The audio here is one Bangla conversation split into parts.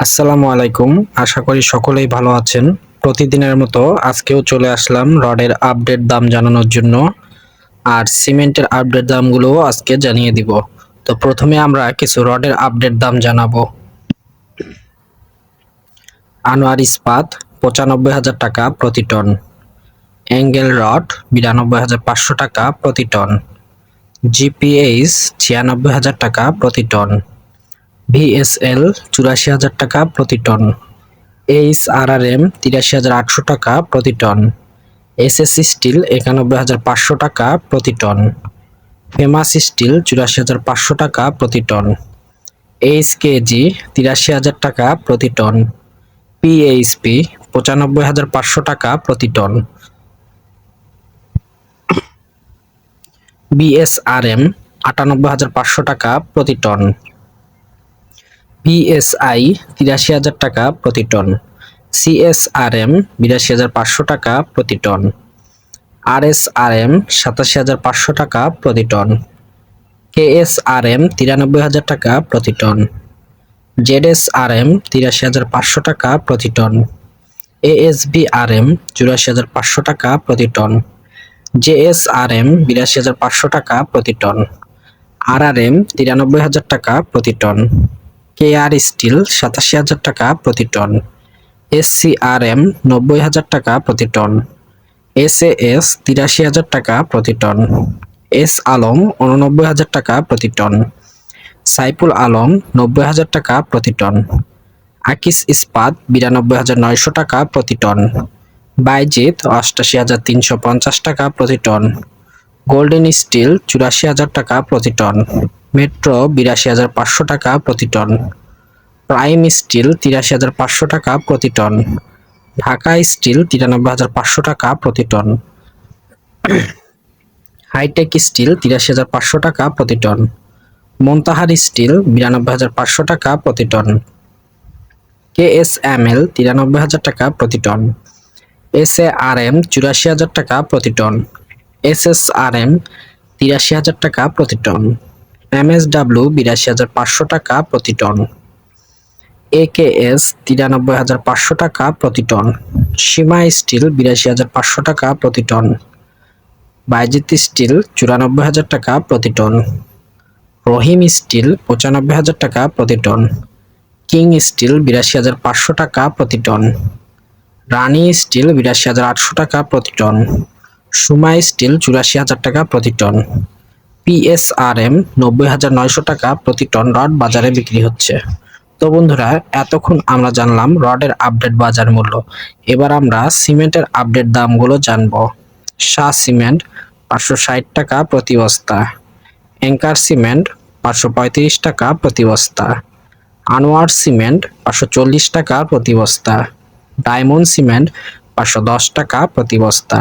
আসসালামু আলাইকুম। আশা করি সকলেই ভালো আছেন। প্রতিদিনের মতো আজকেও চলে আসলাম রডের আপডেট দাম জানানোর জন্য। আর সিমেন্টের আপডেট দামগুলোও আজকে জানিয়ে দিব। তো প্রথমে আমরা কিছু রডের আপডেট দাম জানাবো। আনোয়ার ইস্পাত ৯৫,০০০ টাকা প্রতি টন। অ্যাঙ্গেল রড ৯২,৫০০ টাকা প্রতি টন। জিপিএইচ ৯৬,০০০ টাকা প্রতি টন। ভিএসএল ৮৪,০০০ টাকা প্রতি টন। এইচআরআরএম ৮৩,৮০০ টাকা প্রতি টন। এসএসসি স্টিল ৯১,৫০০ টাকা প্রতি টন। ফেমাস স্টিল ৮৪,৫০০ টাকা প্রতি টন। এইচকেজি ৮৩,০০০ টাকা প্রতি টন। পিএইচপি ৯৫,৫০০ টাকা প্রতি টন। বিএসআরএম ৯৮,৫০০ টাকা প্রতি টন। পিএসআই ৮৩,০০০ টাকা প্রতি টন। সিএসআরএম ৮২,৫০০ টাকা প্রতি টন। আরএসআরএম ৮৭,৫০০ টাকা প্রতি টন। কেএসআরএম ৯৩,০০০ টাকা প্রতি টন। জেডএসআরএম ৮৩,৫০০ টাকা প্রতি টন। এএসবিআরএম ৮৪,৫০০ টাকা প্রতি টন। জেএসআরএম ৮২,৫০০ টাকা প্রতি টন। আরআরএম ৯৩,০০০ টাকা প্রতি টন। কেআর স্টিল ৮৭,০০০ টাকা প্রতি টন। এসসিআরএম ৯০,০০০ টাকা প্রতি টন। এসএএস ৮৩,০০০ টাকা প্রতি টন। এস আলম ৮৯,০০০ টাকা প্রতি টন। সাইফুল আলম ৯০,০০০ টাকা প্রতি টন। আকিস ইস্পাত ৯২,৯০০ টাকা প্রতি টন। বাইজিত ৮৮,৩৫০ টাকা প্রতি টন। গোল্ডেন স্টিল ৮৪,০০০ টাকা প্রতি টন। মেট্রো ৮২,৫০০ টাকা প্রতি টন। প্রাইম স্টিল ৮৩,৫০০ টাকা প্রতি টন। ঢাকা স্টিল ৯৩,৫০০ টাকা প্রতি টন। হাইটেক স্টিল ৮৩,৫০০ টাকা প্রতি টন। মোন্তাহার স্টিল ৯২,৫০০ টাকা প্রতি টন। কেএসএমএল ৯৩,০০০ টাকা প্রতি টন। এসএআরএম ৮৪,০০০ টাকা প্রতি টন। এসএসআরএম ৮৩,০০০ টাকা প্রতি টন। এমএসডব্লিউ ৮২,৫০০ টাকা প্রতি টন। একেএস ৯৩,৫০০ টাকা প্রতি টন। সীমা স্টিল ৮২,৫০০ টাকা প্রতি টন। বাইজিত স্টিল ৯৪,০০০ টাকা প্রতি টন। রহিম স্টিল ৯৫,০০০ টাকা প্রতি টন। কিং স্টিল ৮২,৫০০ টাকা প্রতি টন। রানী স্টিল ৮২,৮০০ টাকা প্রতি টন। সুমা স্টিল ৮৪,০০০ টাকা প্রতি টন। পিএসআরএম ৯০,৯০০ টাকা প্রতি টন রড বাজারে বিক্রি হচ্ছে। তো বন্ধুরা, এতক্ষণ আমরা জানলাম রডের আপডেট বাজার মূল্য। এবার আমরা সিমেন্টের আপডেট দামগুলো জানবো। শাহ সিমেন্ট ৫৬০ টাকা প্রতি বস্তা। অ্যাঙ্কার সিমেন্ট ৫৩৫ টাকা প্রতি বস্তা। আনোয়ার সিমেন্ট ৫৪০ টাকা প্রতি বস্তা। ডায়মন্ড সিমেন্ট ৫১০ টাকা প্রতি বস্তা।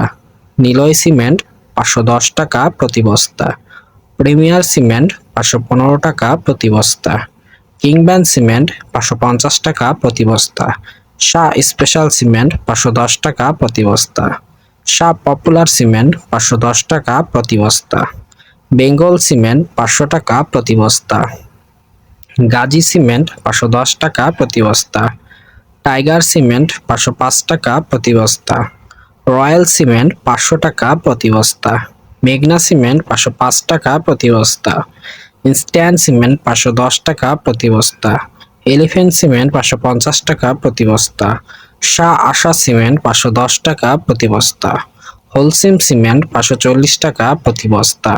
নিলয় সিমেন্ট ৫১০ টাকা প্রতি বস্তা। প্রিমিয়ার সিমেন্ট ৫১৫ টাকা প্রতি বস্তা। কিংব্যান সিমেন্ট ৫৫০ টাকা প্রতি বস্তা। শাহ স্পেশাল সিমেন্ট ৫১০ টাকা প্রতি বস্তা। শাহ পপুলার সিমেন্ট ৫১০ টাকা প্রতি বস্তা। বেঙ্গল সিমেন্ট ৫০০ টাকা প্রতি বস্তা। গাজী সিমেন্ট ৫১০ টাকা প্রতি বস্তা। টাইগার সিমেন্ট ৫০৫ টাকা প্রতি বস্তা। রয়্যাল সিমেন্ট ৫০০ টাকা প্রতি বস্তা। মেঘনা সিমেন্ট ৫০৫ টাকা প্রতি বস্তা। ইনস্ট্যান্ট সিমেন্ট ৫১০ টাকা প্রতি বস্তা। এলিফ্যান্ট সিমেন্ট ৫৫০ টাকা প্রতি বস্তা। শাহ আশা সিমেন্ট ৫১০ টাকা প্রতি বস্তা। হোলসিম সিমেন্ট ৫৪০ টাকা প্রতি বস্তা।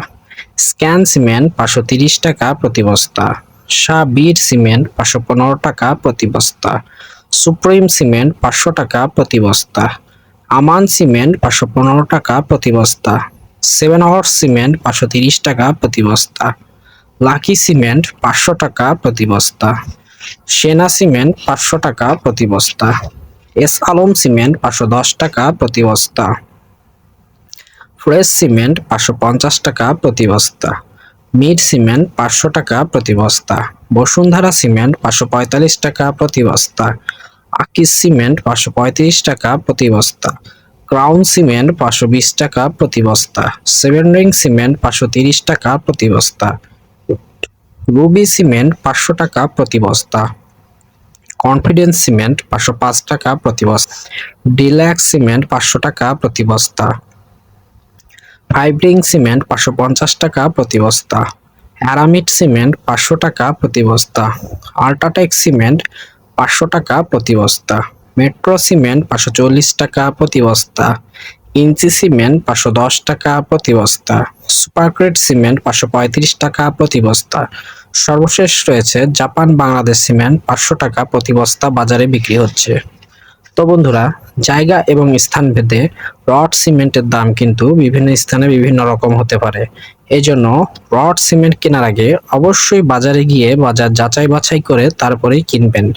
স্ক্যান সিমেন্ট ৫৩০ টাকা প্রতি বস্তা। শাহ বীর সিমেন্ট ৫১৫ টাকা প্রতি বস্তা। সুপ্রিম সিমেন্ট ৫০০ টাকা প্রতি বস্তা। আমান সিমেন্ট ৫১৫ টাকা প্রতি বস্তা। 7 হর্স সিমেন্ট ৫৩০ টাকা প্রতি বস্তা। লাকি সিমেন্ট ৫০০ টাকা প্রতি বস্তা। সেনা সিমেন্ট ৫০০ টাকা প্রতি বস্তা। এস আলম সিমেন্ট ৫১০ টাকা প্রতি বস্তা। ফ্রেশ সিমেন্ট ৫৫০ টাকা প্রতি বস্তা। মিড সিমেন্ট ৫০০ টাকা প্রতি বস্তা। বসুন্ধরা সিমেন্ট ৫৪৫ টাকা প্রতি বস্তা। আকিস সিমেন্ট ৫৩৫ টাকা প্রতি বস্তা। ক্রাউন সিমেন্ট ৫২০ টাকা প্রতি বস্তা। সেভেন রিং সিমেন্ট ৫৩০ টাকা প্রতি বস্তা। রুবি সিমেন্ট ৫০০ টাকা প্রতি বস্তা। কনফিডেন্স সিমেন্ট 505 টাকা প্রতি বস্তা, ডিলাক্স সিমেন্ট 500 টাকা প্রতি বস্তা, ফাইভ-রিং সিমেন্ট 550 টাকা প্রতি বস্তা, অ্যারামিড সিমেন্ট 500 টাকা প্রতি বস্তা, আল্ট্রাটেক সিমেন্ট 500 টাকা প্রতি বস্তা, মেট্রো সিমেন্ট 540 টাকা প্রতি বস্তা, ইঞ্চি সিমেন্ট 510 টাকা প্রতি বস্তা, সুপারগ্রেড সিমেন্ট 535 টাকা প্রতি বস্তা। সর্বশেষ রয়েছে জাপান বাংলাদেশ সিমেন্ট 500 টাকা প্রতি বস্তা বাজারে বিক্রি হচ্ছে। তো বন্ধুরা, জায়গা এবং স্থান ভেদে রড সিমেন্টের দাম কিন্তু বিভিন্ন স্থানে বিভিন্ন রকম হতে পারে। এই জন্য রড সিমেন্ট কেনার আগে অবশ্যই বাজারে গিয়ে বাজার যাচাই বাছাই করে তারপরেই কিনবেন।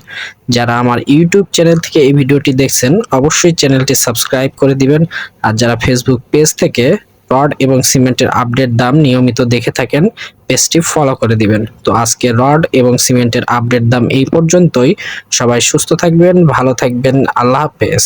যারা আমার ইউটিউব চ্যানেল থেকে এই ভিডিওটি দেখছেন অবশ্যই চ্যানেলটি সাবস্ক্রাইব করে দিবেন, আর যারা ফেসবুক পেজ থেকে রড এবং সিমেন্টের আপডেট দাম নিয়মিত দেখে থাকেন পেজটি ফলো করে দিবেন। তো আজকে রড এবং সিমেন্টের আপডেট দাম এই পর্যন্তই। সবাই সুস্থ থাকবেন, ভালো থাকবেন, আল্লাহ হাফেজ।